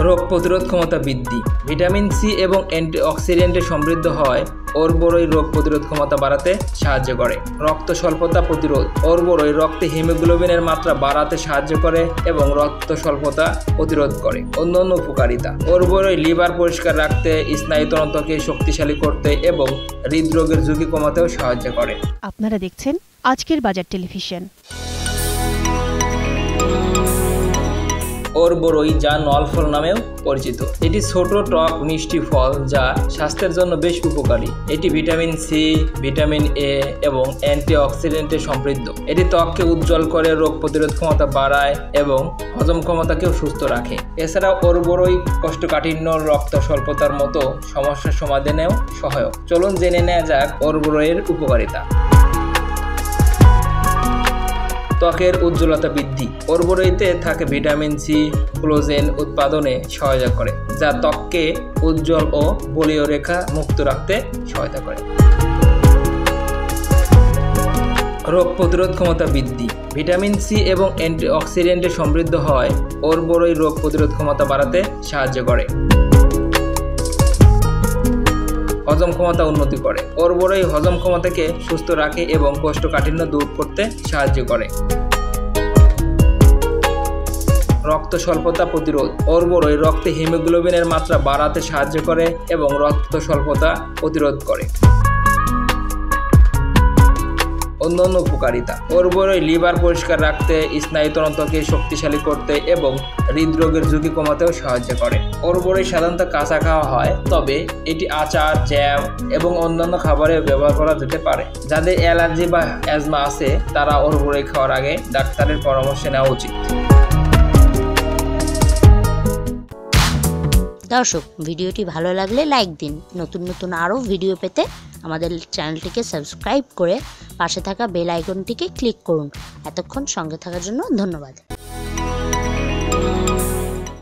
রোগ প্রতিরোধ ক্ষমতা বৃদ্ধি। ভিটামিন সি এবং অ্যান্টিঅক্সিডেন্টে সমৃদ্ধ হয় অরবরই রোগ প্রতিরোধ ক্ষমতা বাড়াতে সাহায্য করে। রক্ত স্বল্পতা প্রতিরোধ। অরবরই রক্তে হিমোগ্লোবিনের মাত্রা বাড়াতে সাহায্য করে এবং রক্ত স্বল্পতা প্রতিরোধ করে। অন্যান্য উপকারিতা। অরবরই লিভার পরিষ্কার রাখতে, স্নায়ুতন্ত্রকে শক্তিশালী করতে এবং হৃদরোগের ঝুঁকি কমাতেও সাহায্য করে। আপনারা দেখছেন আজকের বাজার টেলিভিশন। অরবরই, যা নল ফল নামেও পরিচিত, এটি ছোট টক মিষ্টি ফল যা স্বাস্থ্যের জন্য বেশ উপকারী। এটি ভিটামিন সি, ভিটামিন এ এবং অ্যান্টিঅক্সিডেন্টে সমৃদ্ধ। এটি ত্বককে উজ্জ্বল করে, রোগ প্রতিরোধ ক্ষমতা বাড়ায় এবং হজম ক্ষমতাকেও সুস্থ রাখে। এছাড়াও অরবরই কোষ্ঠকাঠিন্য, রক্ত স্বল্পতার মতো সমস্যার সমাধানেও সহায়ক। চলুন জেনে নেওয়া যাক অরবরইয়ের উপকারিতা। ত্বকের উজ্জ্বলতা বৃদ্ধি। অরবরইতে থাকে ভিটামিন সি, কোলাজেন উৎপাদনে সহায়তা করে, যা ত্বককে উজ্জ্বল ও বলীয় রেখা মুক্ত রাখতে সহায়তা করে। রোগ প্রতিরোধ ক্ষমতা বৃদ্ধি। ভিটামিন সি এবং অ্যান্টিঅক্সিডেন্টে সমৃদ্ধ হয় অরবরই রোগ প্রতিরোধ ক্ষমতা বাড়াতে সাহায্য করে। হজম ক্ষমতা উন্নতি করে। অরবরই হজম ক্ষমতাকে সুস্থ রাখে এবং কোষ্ঠকাঠিন্য দূর করতে সাহায্য করে। রক্ত স্বল্পতা প্রতিরোধ। অরবরই রক্তে হিমোগ্লোবিনের মাত্রা বাড়াতে সাহায্য করে এবং রক্ত স্বল্পতা প্রতিরোধ করে। অন্যান্য উপকারিতা। অরবরই লিভার পরিষ্কার রাখতে, স্নায়ুতন্ত্রকে শক্তিশালী করতে এবং হৃদরোগের ঝুঁকি কমাতেও সাহায্য করে। অরবরই সাধারণত কাঁচা খাওয়া হয়, তবে এটি আচার, জ্যাম এবং অন্যান্য খাবারে ব্যবহার করা যেতে পারে। যাদের অ্যালার্জি বা অ্যাজমা আছে তারা অরবরই খাওয়ার আগে ডাক্তারের পরামর্শ নেওয়া উচিত। দর্শক, ভিডিওটি ভালো লাগলে লাইক দিন। নতুন নতুন আরও ভিডিও পেতে আমাদের চ্যানেলটিকে সাবস্ক্রাইব করে পাশে থাকা বেল আইকনটিকে ক্লিক করুন। এতক্ষণ সঙ্গে থাকার জন্য ধন্যবাদ।